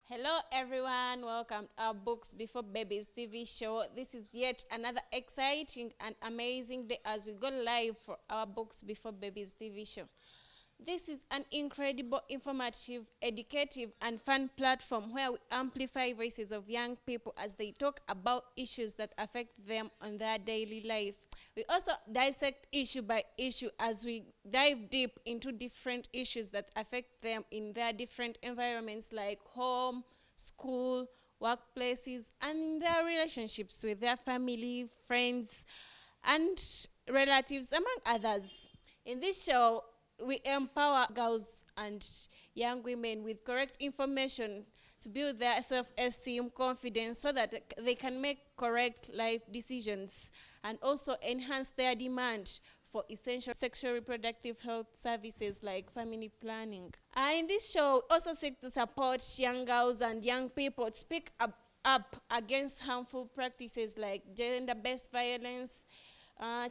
Hello everyone, welcome to our Books Before Babies TV show. This is yet another exciting and amazing day as we go live for our Books Before Babies TV show. This is an incredible, informative, educative and fun platform where we amplify voices of young people as they talk about issues that affect them on their daily life. We also dissect issue by issue as we dive deep into different issues that affect them in their different environments like home, school, workplaces, and in their relationships with their family, friends, and relatives, among others. In this show, we empower girls and young women with correct information to build their self-esteem, confidence, so that they can make correct life decisions and also enhance their demand for essential sexual reproductive health services like family planning. In this show, we also seek to support young girls and young people to speak up against harmful practices like gender-based violence,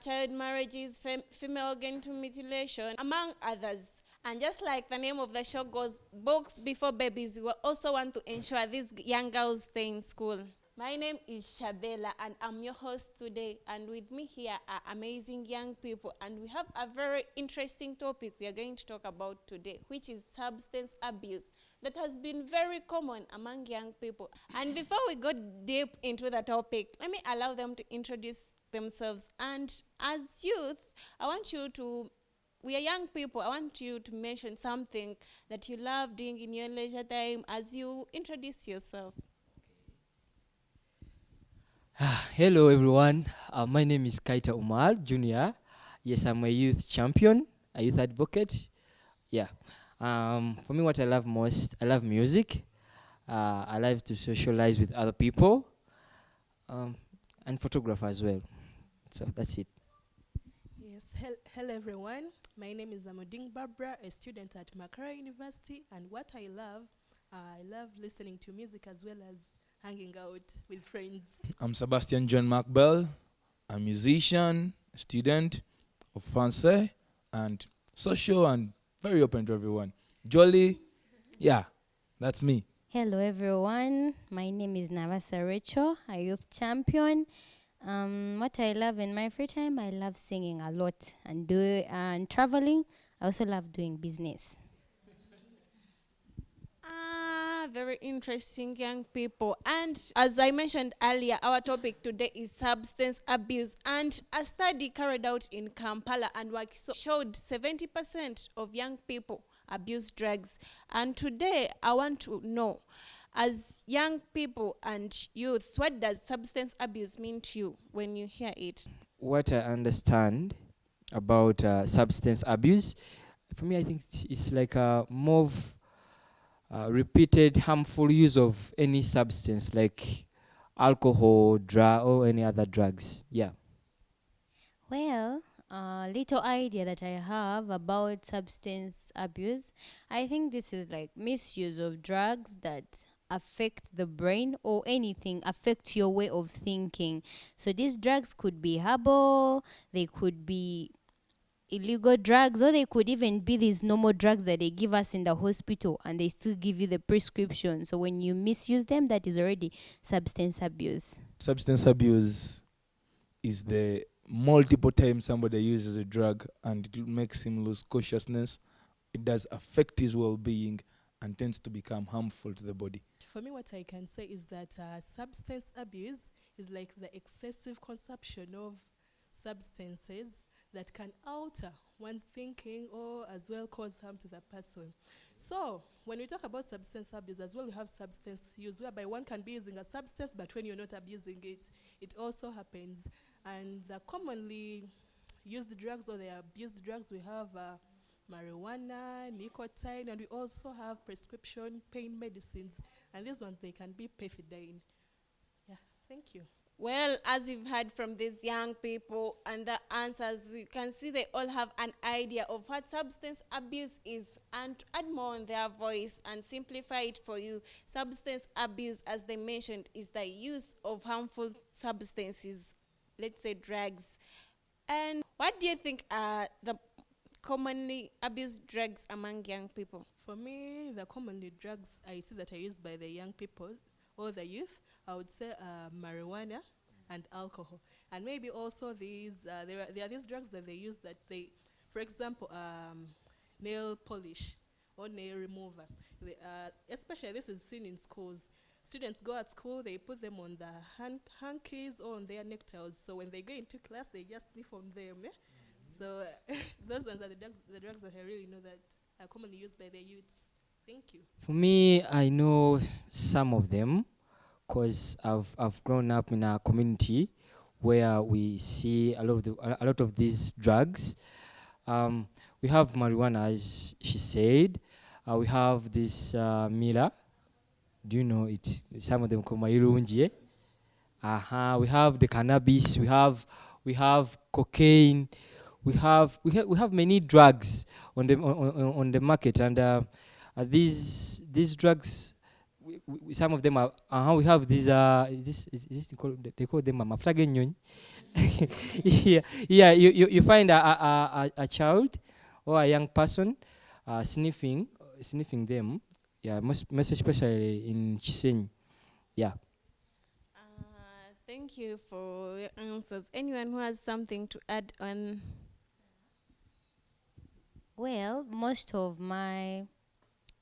child marriages, female genital mutilation, among others. And just like the name of the show goes, Books Before Babies, we also want to ensure these young girls stay in school. My name is Shabella and I'm your host today, and with me here are amazing young people, and we have a very interesting topic we are going to talk about today, which is substance abuse that has been very common among young people. And before we go deep into the topic, let me allow them to introduce themselves. And as youth, we are young people, I want you to mention something that you love doing in your leisure time as you introduce yourself. Hello everyone, my name is Kaita Umar Jr. Yes, I'm a youth champion, a youth advocate. Yeah. For me, what I love most, I love music. I love to socialize with other people, and photograph as well. So that's it. Yes, hello everyone. My name is Amoding Barbara, a student at Makara University, and what I love listening to music as well as hanging out with friends. I'm Sebastian John Macbell. I'm a musician, a student of Francais, and social and very open to everyone. Jolly, yeah, that's me. Hello everyone, my name is Navasa Rachel, a youth champion. What I love in my free time, I love singing a lot and traveling. I also love doing business. Very interesting young people. And as I mentioned earlier, our topic today is substance abuse. And a study carried out in Kampala and showed 70% of young people abuse drugs. And today I want to know, as young people and youth, what does substance abuse mean to you when you hear it? What I understand about substance abuse, for me, I think it's like a more repeated harmful use of any substance like alcohol, drug, or any other drugs. Yeah. Well, a little idea that I have about substance abuse, I think this is like misuse of drugs that affect the brain or anything affect your way of thinking. So these drugs could be herbal, they could be illegal drugs, or they could even be these normal drugs that they give us in the hospital and they still give you the prescription. So when you misuse them, that is already substance abuse. Substance abuse is the multiple times somebody uses a drug and it makes him lose consciousness. It does affect his well-being and tends to become harmful to the body. For me, what I can say is that substance abuse is like the excessive consumption of substances that can alter one's thinking or as well cause harm to the person. So when we talk about substance abuse as well, we have substance use, whereby one can be using a substance, but when you're not abusing it, it also happens. And the commonly used drugs or the abused drugs, we have marijuana, nicotine, and we also have prescription pain medicines. And these ones, they can be pethidine. Yeah, thank you. Well, as you've heard from these young people and the answers, you can see they all have an idea of what substance abuse is. And to add more on their voice and simplify it for you, substance abuse, as they mentioned, is the use of harmful substances, let's say drugs. And what do you think are the commonly abused drugs among young people? For me, the commonly drugs I see that are used by the young people or the youth, I would say marijuana and alcohol. And maybe also there are these drugs that they use that they, for example, nail polish or nail remover. Especially this is seen in schools. Students go at school, they put them on the hankies or on their neckties. So when they go into class, they just sniff on them. Yeah? So those ones are the drugs that I really know that are commonly used by the youths. Thank you. For me, I know some of them because I've grown up in a community where we see a lot of these drugs. We have marijuana, as she said. We have this mila. Do you know it? Some of them call mairunji. We have the cannabis. We have cocaine. We have many drugs on the market, and these drugs. Some of them are. We have these. They call them maflagenyoni. Yeah. You find a child or a young person sniffing them. Yeah, most especially in Chisenyi. Yeah. Thank you for your answers. Anyone who has something to add on? Well, most of my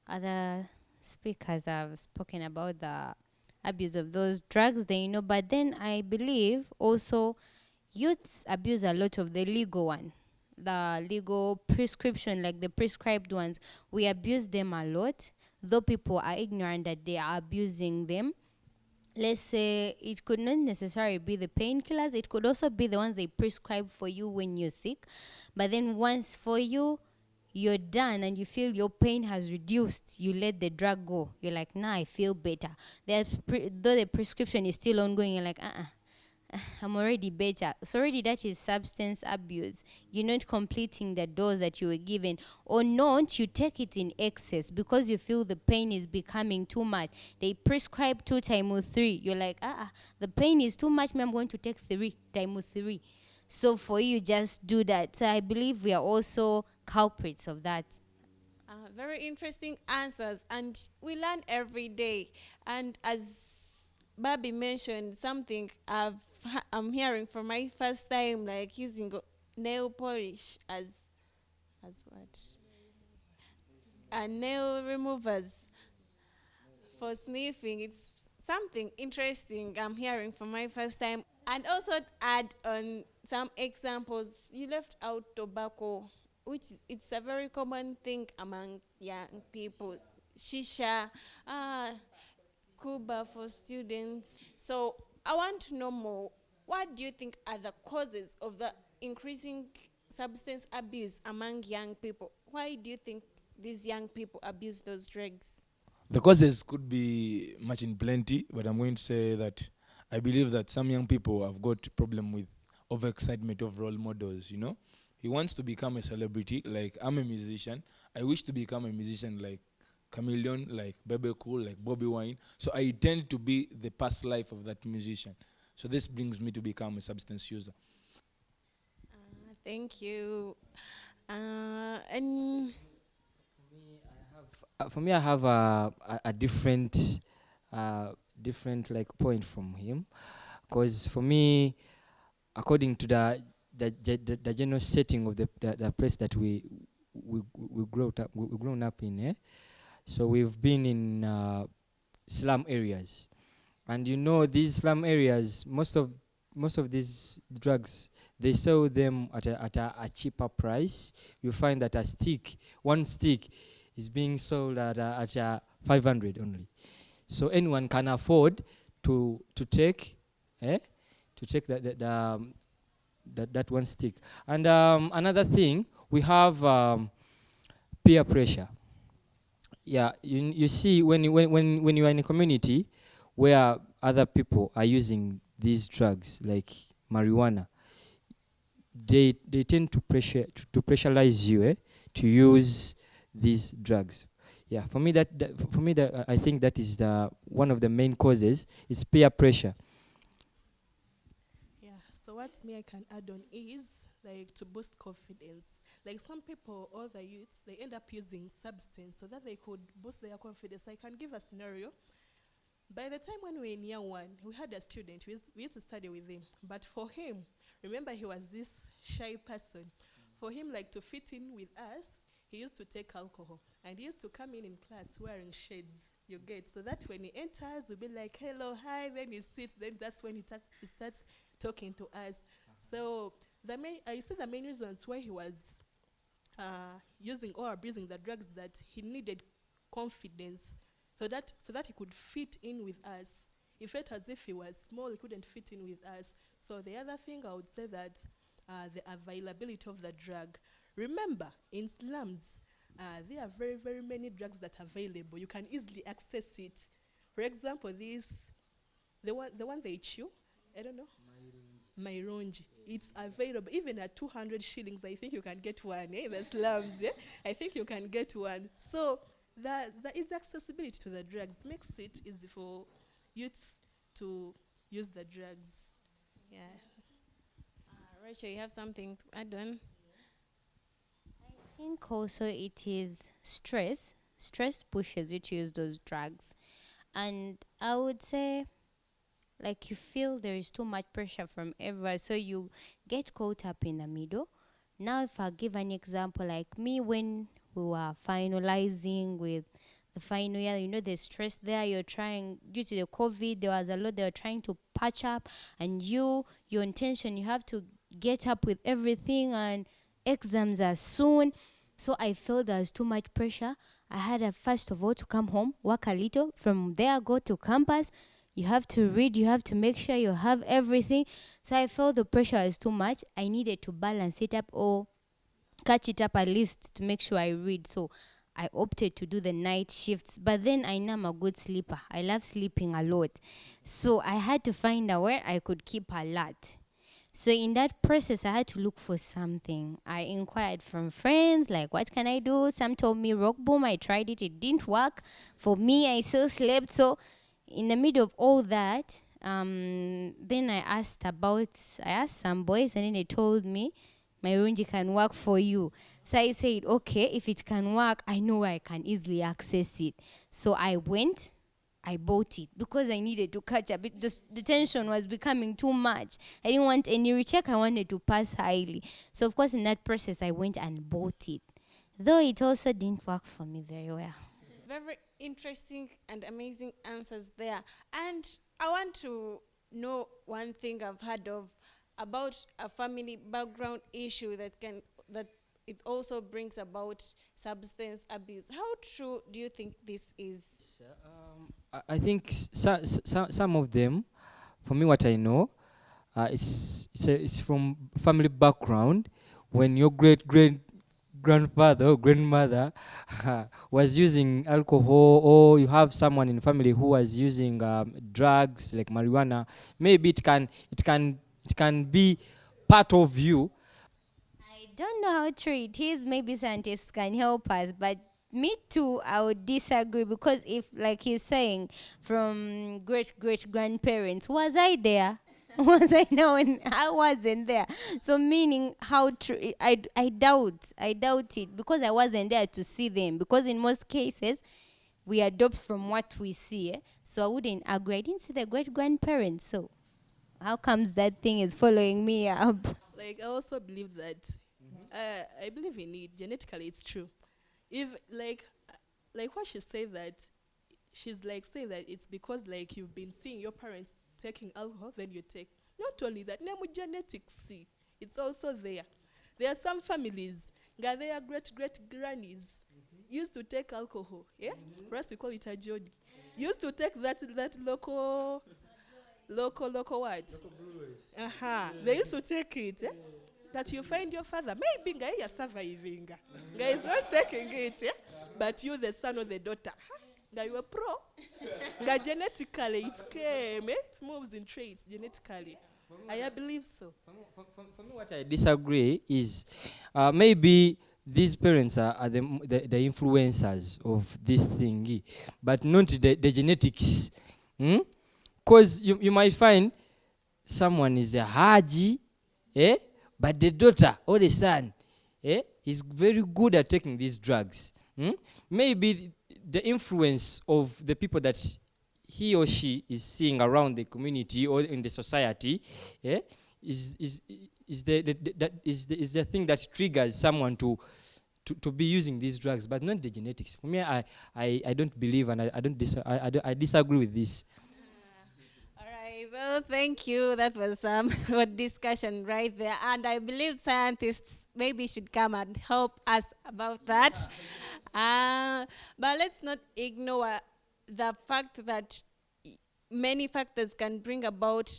other speakers have spoken about the abuse of those drugs, but then I believe also youths abuse a lot of the legal one, the legal prescription, like the prescribed ones. We abuse them a lot, though people are ignorant that they are abusing them. Let's say it could not necessarily be the painkillers, it could also be the ones they prescribe for you when you're sick. But then once you're done and you feel your pain has reduced, you let the drug go. You're like, nah, I feel better. Though the prescription is still ongoing, you're like, I'm already better. So already that is substance abuse. You're not completing the dose that you were given. Or not, you take it in excess because you feel the pain is becoming too much. They prescribe 2 times 3. You're like, the pain is too much. I'm going to take 3 times 3. So for you, just do that. So I believe we are also culprits of that. Very interesting answers, and we learn every day. And as Bobby mentioned, something I'm hearing for my first time, like using nail polish as what? Nail removers for sniffing. It's something interesting I'm hearing for my first time. And also to add on some examples, you left out tobacco, it's a very common thing among young people. Shisha, Cuba for students. So I want to know more. What do you think are the causes of the increasing substance abuse among young people? Why do you think these young people abuse those drugs? The causes could be much in plenty, but I'm going to say that I believe that some young people have got a problem with overexcitement of role models, He wants to become a celebrity, like I'm a musician. I wish to become a musician like Chameleon, like Bebe Cool, like Bobby Wine. So I tend to be the past life of that musician. So this brings me to become a substance user. Thank you. And For me, I have a different like point from him, because for me, according to the general setting of the place that we grown up in, so we've been in slum areas, and these slum areas, most of these drugs, they sell them at a cheaper price. You find that one stick is being sold at 500 only. So anyone can afford to take that one stick. And another thing, we have peer pressure. Yeah, you see when you are in a community where other people are using these drugs like marijuana, they tend to pressurize you to use these drugs. Yeah, for me I think that is one of the main causes. It's peer pressure. Yeah, so what I can add on is like to boost confidence. Like some people, all the youths, they end up using substance so that they could boost their confidence. I can give a scenario. By the time when we were in year one, we had a student, we used to study with him. But for him, remember he was this shy person. For him, like to fit in with us, he used to take alcohol. And he used to come in class wearing shades, you get. So that when he enters, he'll be like, hello, hi, then he sits, then that's when he starts talking to us. So you see the main reasons why he was using or abusing the drugs, that he needed confidence so that he could fit in with us. He felt as if he was small, he couldn't fit in with us. So the other thing I would say that the availability of the drug. Remember, in slums, there are very, very many drugs that are available. You can easily access it. For example, the one they chew, I don't know. Maironji. It's available. Even at 200 shillings, I think you can get one. The slums, yeah? I think you can get one. So that is accessibility to the drugs. Makes it easy for youths to use the drugs. Yeah. Rachel, you have something to add on? I think also it is stress. Stress pushes you to use those drugs. And I would say, like, you feel there is too much pressure from everywhere, so you get caught up in the middle. Now, if I give an example, like me, when we were finalizing with the final year, you know, the stress there, you're trying, due to the COVID, there was a lot they were trying to patch up, and your intention, you have to get up with everything, and exams are soon. So I felt there was too much pressure. I had first of all to come home, work a little, from there go to campus. You have to read, you have to make sure you have everything. So I felt the pressure was too much. I needed to balance it up or catch it up at least to make sure I read. So I opted to do the night shifts. But then I know I'm a good sleeper. I love sleeping a lot. So I had to find out where I could keep alert. So in that process, I had to look for something. I inquired from friends, like, what can I do? Some told me rock boom. I tried it. It didn't work. For me, I still slept. So in the middle of all that, then I asked some boys, and then they told me, my runji can work for you. So I said, okay, if it can work, I know I can easily access it. So I went, I bought it because I needed to catch up. The tension was becoming too much. I didn't want any recheck. I wanted to pass highly. So, of course, in that process, I went and bought it. Though it also didn't work for me very well. Very interesting and amazing answers there. And I want to know one thing I've heard of about a family background issue that it also brings about substance abuse. How true do you think this is? I think some of them, for me, what I know, it's from family background. When your great grandfather or grandmother was using alcohol, or you have someone in family who was using drugs like marijuana, maybe it can be part of you. I don't know how true it is. Maybe scientists can help us, but me too, I would disagree, because if, like he's saying, from great-great-grandparents, was I there? Was I now? And I wasn't there. So meaning, how true? I doubt it, because I wasn't there to see them. Because in most cases, we adopt from what we see. So I wouldn't agree. I didn't see the great-grandparents. So how comes that thing is following me up? Like, I also believe that, I believe in it. Genetically, it's true. If, like what she said, that she's like saying that it's because, like, you've been seeing your parents taking alcohol, then you take. Not only that, genetics, see, it's also there. There are some families, their great-great-grannies used to take alcohol, yeah? For us, we call it a jodi. Used to take that local what? They used to take it, yeah? That you find your father, maybe you're surviving. Guy is not taking it, yeah? But you, the son or the daughter, you are pro. Genetically, it came, it moves in traits genetically. I believe so. For me, what I disagree is maybe these parents are the influencers of this thing, but not the genetics. Because you might find someone is a Haji, but the daughter or the son is very good at taking these drugs. Maybe the influence of the people that he or she is seeing around the community or in the society is the thing that triggers someone to be using these drugs, but not the genetics. For me, I don't believe, and I disagree with this. All right, well, thank you. That was a discussion right there. And I believe scientists maybe should come and help us about that. But let's not ignore the fact that many factors can bring about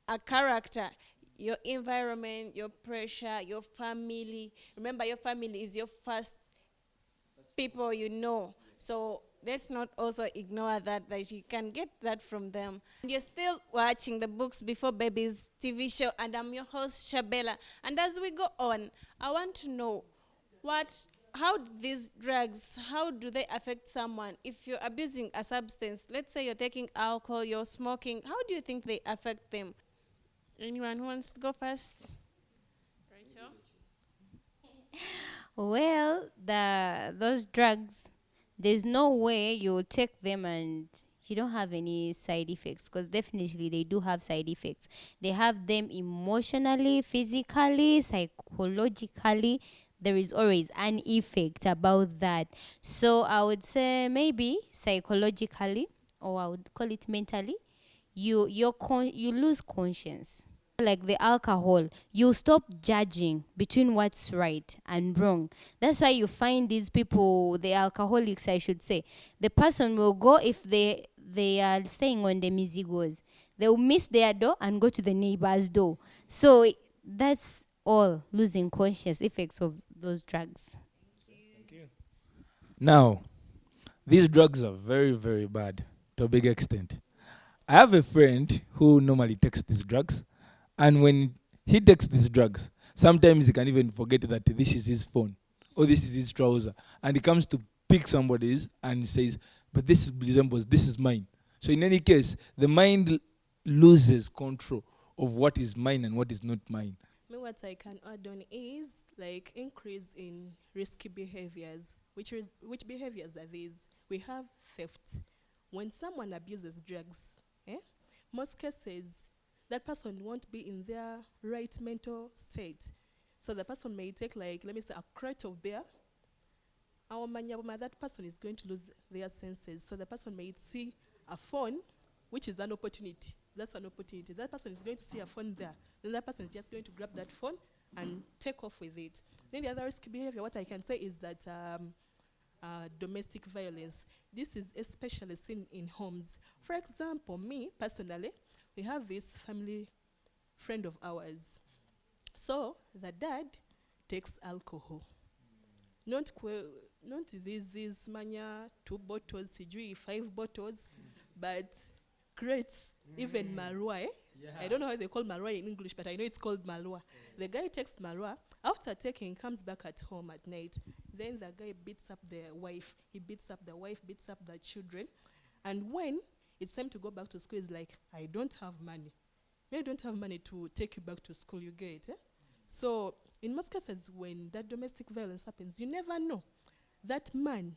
a character. Your environment, your pressure, your family. Remember, your family is your first people you know. So let's not also ignore that you can get that from them. And you're still watching the Books Before Babies TV show, and I'm your host, Shabella. And as we go on, I want to know how these drugs, how do they affect someone? If you're abusing a substance, let's say you're taking alcohol, you're smoking, how do you think they affect them? Anyone who wants to go first? Rachel? Well, those drugs, there's no way you take them and you don't have any side effects, because definitely they do have side effects. They have them emotionally, physically, psychologically. There is always an effect about that. So I would say maybe psychologically, or I would call it mentally, you lose conscience. Like the alcohol, you stop judging between what's right and wrong. That's why you find these people, the alcoholics I should say, the person will go, if they are staying on the mizigos, they will miss their door and go to the neighbor's door. So that's all losing conscious effects of those drugs. Thank you. Now, these drugs are very, very bad to a big extent. I have a friend who normally takes these drugs, and when he takes these drugs, sometimes he can even forget that this is his phone or this is his trouser, and he comes to pick somebody's and says, but this resembles, this is mine. So in any case, the mind loses control of what is mine and what is not mine. What I can add on is like increase in risky behaviors. Which behaviors are these? We have theft. When someone abuses drugs, most cases, that person won't be in their right mental state. So the person may take, like, let me say, a crate of beer. That person is going to lose their senses. So the person may see a phone, which is an opportunity. That's an opportunity. That person is going to see a phone there. Then that person is just going to grab that phone and take off with it. Then the other risky behavior, what I can say is that domestic violence. This is especially seen in homes. For example, me, personally, we have this family friend of ours. So the dad takes alcohol. Not these mania 2 bottles, sijui 5 bottles, but crates, even Marua. I don't know how they call Marua in English, but I know it's called Malua. The guy takes Marua. After taking, comes back at home at night. Then the guy beats up the wife. He beats up the wife, beats up the children. And when it's time to go back to school, he's like, I don't have money. I don't have money to take you back to school, you get it? So in most cases, when that domestic violence happens, you never know. That man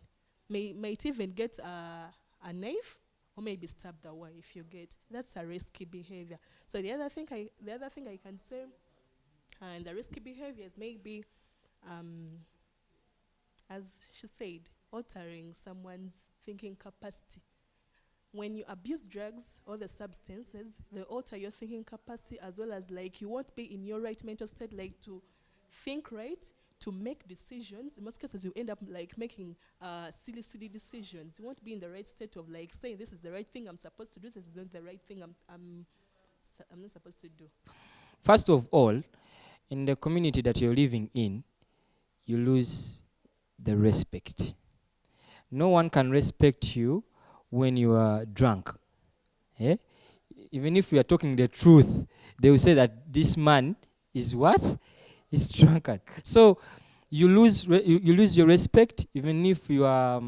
might even get a knife or maybe stab the wife, you get. That's a risky behavior. So the other thing I can say, and the risky behaviors may be, as she said, altering someone's thinking capacity. When you abuse drugs or the substances, they alter your thinking capacity, as well as like you won't be in your right mental state, like to think right, to make decisions. In most cases, you end up like making silly decisions. You won't be in the right state of like saying this is the right thing I'm supposed to do. This is not the right thing I'm not supposed to do. First of all, in the community that you're living in, you lose the respect. No one can respect you when you are drunk. Even if you are talking the truth, they will say that this man is what? Is drunkard. So you lose your respect, even if you are,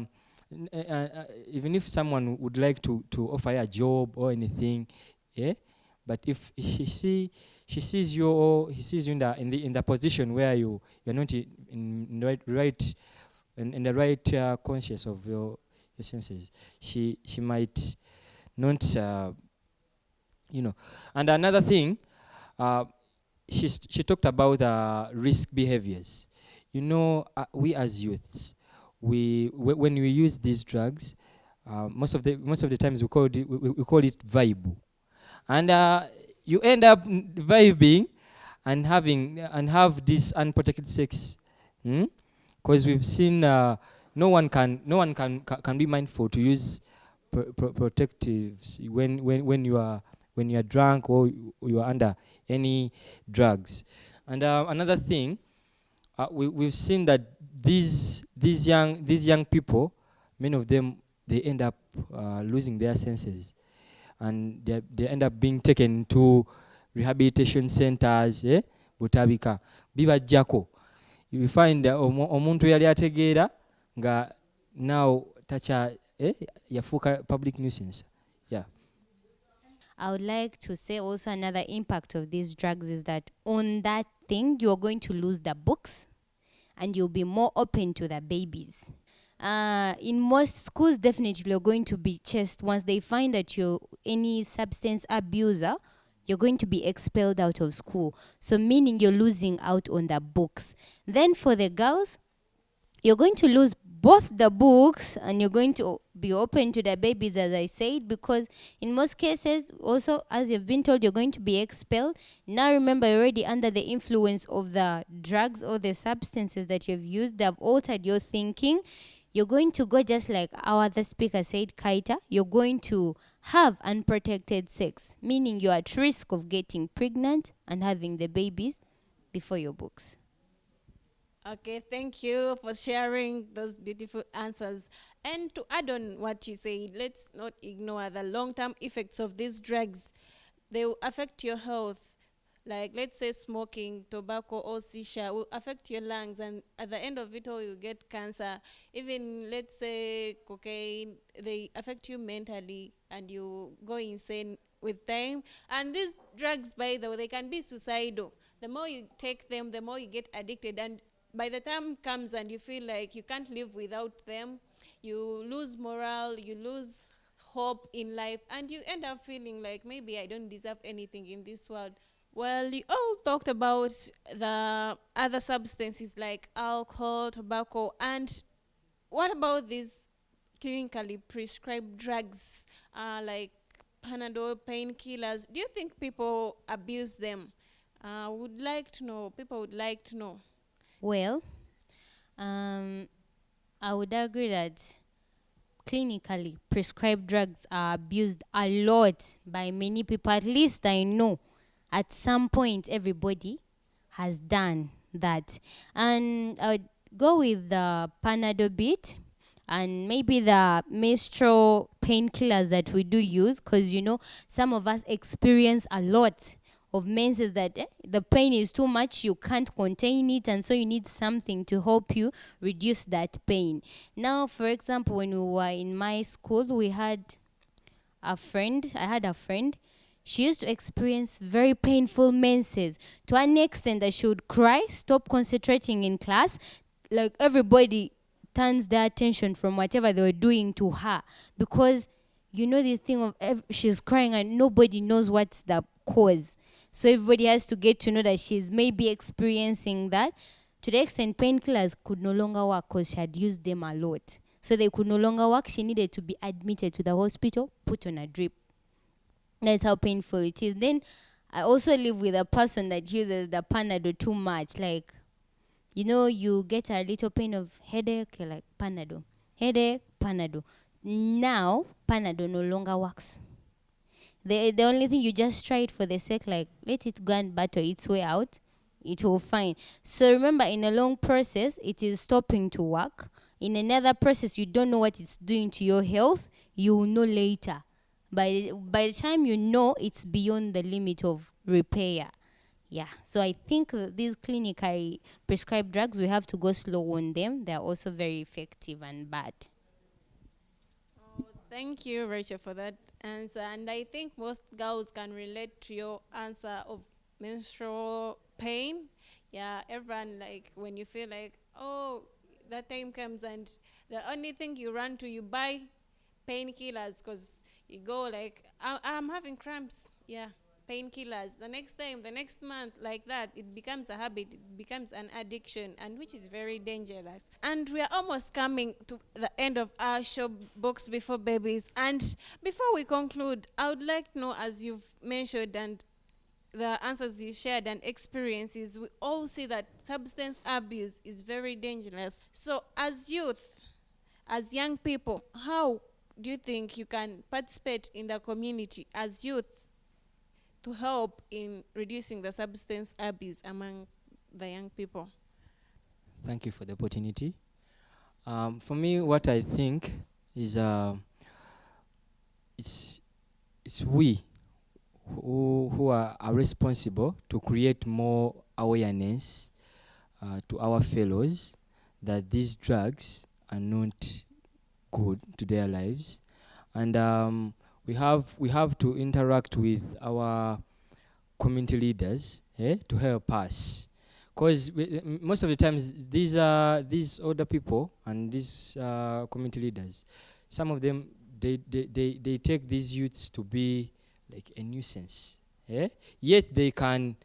even if someone would like to offer you a job or anything, But if she sees you, or he sees you in the position where you're not in right in the right conscious of your senses, she might not And another thing, she talked about risk behaviors. We as youths, when we use these drugs, most of the times we call it vibe, and you end up vibing and have this unprotected sex, because we've seen no one can be mindful to use protectives when you are drunk, or you are under any drugs. And another thing, we've seen that these young people, many of them, they end up losing their senses, and they end up being taken to rehabilitation centers, butabika bibajjako. You find omuntu yali ategeera nga now tacha yafuuka public nuisance. Yeah. I would like to say also another impact of these drugs is that on that thing, you're going to lose the books and you'll be more open to the babies. In most schools, definitely you're going to be chased. Once they find that you're any substance abuser, you're going to be expelled out of school. So meaning you're losing out on the books. Then for the girls, you're going to lose both the books and you're going to be open to the babies, as I said, because in most cases, also, as you've been told, you're going to be expelled. Now remember, you're already under the influence of the drugs or the substances that you've used. They've altered your thinking. You're going to go, just like our other speaker said, Kaita, you're going to have unprotected sex, meaning you're at risk of getting pregnant and having the babies before your books. Okay, thank you for sharing those beautiful answers. And to add on what you said, let's not ignore the long-term effects of these drugs. They will affect your health. Like, let's say smoking, tobacco, or shisha will affect your lungs, and at the end of it all, you get cancer. Even, let's say, cocaine, they affect you mentally, and you go insane with time. And these drugs, by the way, they can be suicidal. The more you take them, the more you get addicted, and by the time comes and you feel like you can't live without them, you lose morale, you lose hope in life, and you end up feeling like maybe I don't deserve anything in this world. Well, you all talked about the other substances like alcohol, tobacco, and what about these clinically prescribed drugs like Panadol, painkillers? Do you think people abuse them? Would like to know. People would like to know. Well, I would agree that clinically prescribed drugs are abused a lot by many people. At least I know at some point everybody has done that. And I would go with the Panadol bit and maybe the menstrual painkillers that we do use, because some of us experience a lot of menses that the pain is too much, you can't contain it, and so you need something to help you reduce that pain. Now, for example, when we were in my school, I had a friend. She used to experience very painful menses to an extent that she would cry, stop concentrating in class, like everybody turns their attention from whatever they were doing to her, because the thing of she's crying and nobody knows what's the cause. So everybody has to get to know that she's maybe experiencing that, to the extent painkillers could no longer work because she had used them a lot. So they could no longer work. She needed to be admitted to the hospital, put on a drip. That's how painful it is. Then I also live with a person that uses the Panadol too much. Like, you get a little pain of headache, you're like, Panadol. Headache, Panadol. Now, Panadol no longer works. The only thing, you just try it for the sake, like, let it go and battle its way out. It will fine. So remember, in a long process, it is stopping to work. In another process, you don't know what it's doing to your health. You will know later. By the time you know, it's beyond the limit of repair. Yeah. So I think these clinically prescribed drugs, we have to go slow on them. They're also very effective and bad. Thank you, Rachel, for that answer, and I think most girls can relate to your answer of menstrual pain. Yeah, everyone, like when you feel like, oh, that time comes and the only thing you run to, you buy painkillers because you go like, I'm having cramps. Yeah, painkillers. The next time, the next month, like that, it becomes a habit, it becomes an addiction, and which is very dangerous. And we are almost coming to the end of our show, Books Before Babies. And before we conclude, I would like to know, as you've mentioned and the answers you shared and experiences, we all see that substance abuse is very dangerous. So, as youth, as young people, how do you think you can participate in the community as youth to help in reducing the substance abuse among the young people? Thank you for the opportunity. For me, what I think is it's we who are responsible to create more awareness to our fellows that these drugs are not good to their lives, and we have to interact with our community leaders to help us, because most of the times these older people and these community leaders, some of them they take these youths to be like a nuisance, yet they can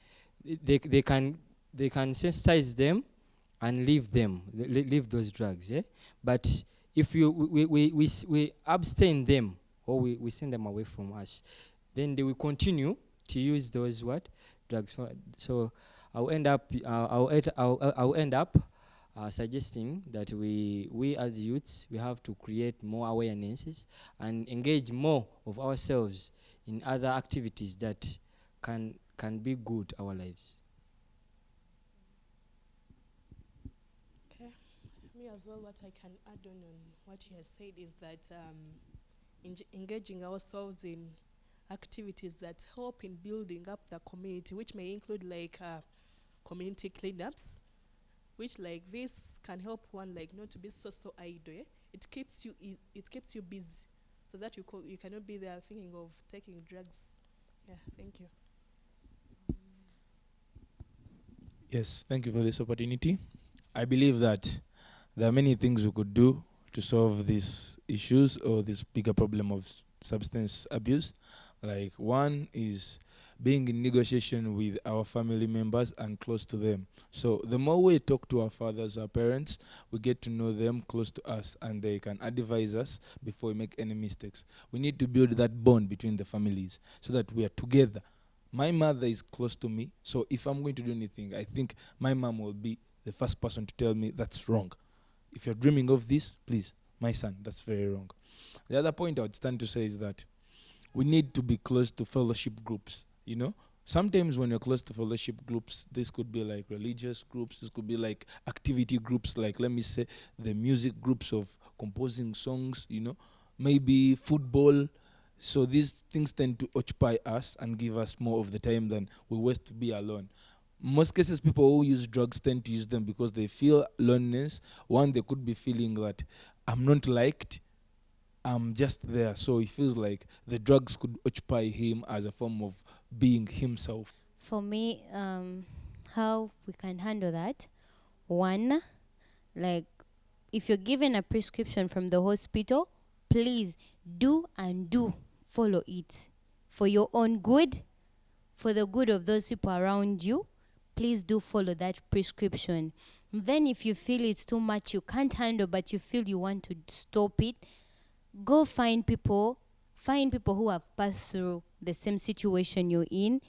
sensitize them and leave those drugs, but if we abstain them, or we send them away from us, then they will continue to use those drugs. So I'll end up suggesting that we as youths, we have to create more awarenesses and engage more of ourselves in other activities that can be good to our lives. Okay. Me as well, what I can add on what you have said is that engaging ourselves in activities that help in building up the community, which may include like community cleanups, which like this can help one like not to be so idle. It keeps you busy, so that you cannot be there thinking of taking drugs. Yeah, thank you. Yes, thank you for this opportunity. I believe that there are many things we could do to solve these issues or this bigger problem of substance abuse. Like, one is being in negotiation with our family members and close to them. So the more we talk to our fathers, our parents, we get to know them close to us, and they can advise us before we make any mistakes. We need to build that bond between the families so that we are together. My mother is close to me, so if I'm going to do anything, I think my mom will be the first person to tell me that's wrong. If you're dreaming of this, please, my son, that's very wrong. The other point I would stand to say is that we need to be close to fellowship groups. Sometimes when you're close to fellowship groups, this could be like religious groups, this could be like activity groups, like, let me say, the music groups of composing songs, maybe football. So these things tend to occupy us and give us more of the time than we waste to be alone. Most cases, people who use drugs tend to use them because they feel loneliness. One, they could be feeling that I'm not liked, I'm just there. So he feels like the drugs could occupy him as a form of being himself. For me, how we can handle that, one, like if you're given a prescription from the hospital, please do follow it for your own good, for the good of those people around you. Please do follow that prescription. Then if you feel it's too much, you can't handle, but you feel you want to stop it, go find people who have passed through the same situation you're in.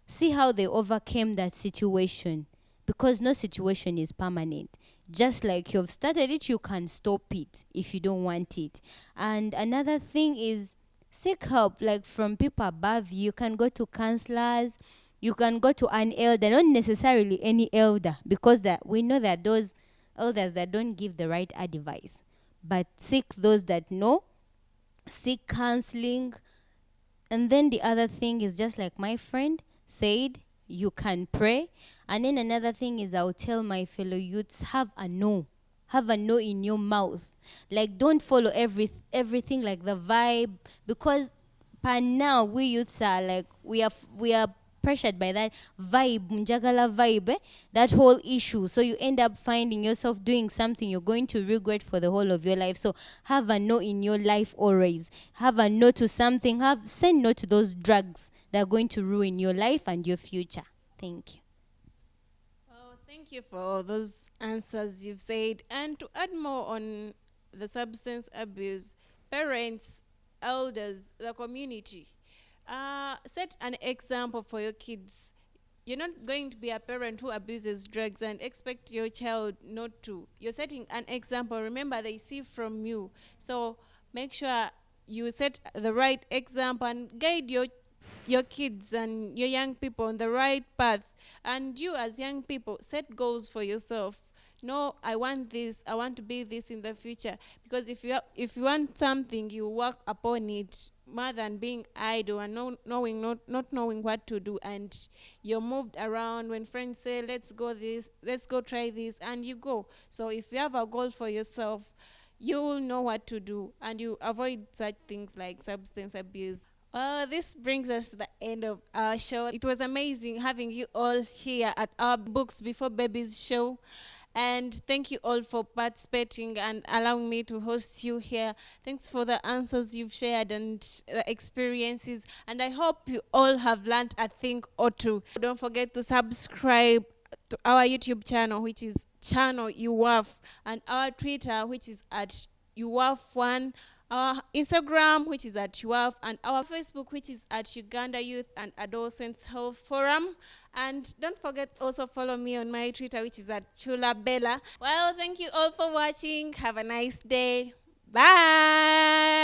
See how they overcame that situation, because no situation is permanent. Just like you've started it, you can stop it if you don't want it. And another thing is seek help, like from people above you. You can go to counselors, you can go to an elder, not necessarily any elder, because that we know that those elders that don't give the right advice, but seek those that know, seek counseling. And then the other thing is, just like my friend said, you can pray. And then another thing is, I'll tell my fellow youths, have a no in your mouth. Like, don't follow everything like the vibe, because But now we youths are like we are pressured by that vibe, njagala vibe, that whole issue. So you end up finding yourself doing something you're going to regret for the whole of your life. So have a no in your life always. Have a no to something. Say no to those drugs that are going to ruin your life and your future. Thank you. Oh, thank you for all those answers you've said. And to add more on the substance abuse, parents, elders, the community, set an example for your kids. You're not going to be a parent who abuses drugs and expect your child not to. You're setting an example. Remember, they see from you. So make sure you set the right example and guide your kids and your young people on the right path. And you as young people, set goals for yourself. No, I want this, I want to be this in the future. Because if you want something, you work upon it, more than being idle and not knowing what to do. And you're moved around when friends say, let's go try this, and you go. So if you have a goal for yourself, you will know what to do, and you avoid such things like substance abuse. Well, this brings us to the end of our show. It was amazing having you all here at our Books Before Babies show. And thank you all for participating and allowing me to host you here. Thanks for the answers you've shared and the experiences. And I hope you all have learned a thing or two. Don't forget to subscribe to our YouTube channel, which is channel YouWaf, and our Twitter, which is at YouWaf1, our Instagram, which is at YouWaf, and our Facebook, which is at Uganda Youth and Adolescents Health Forum. And don't forget also follow me on my Twitter, which is at Chula Bella. Well, thank you all for watching. Have a nice day. Bye.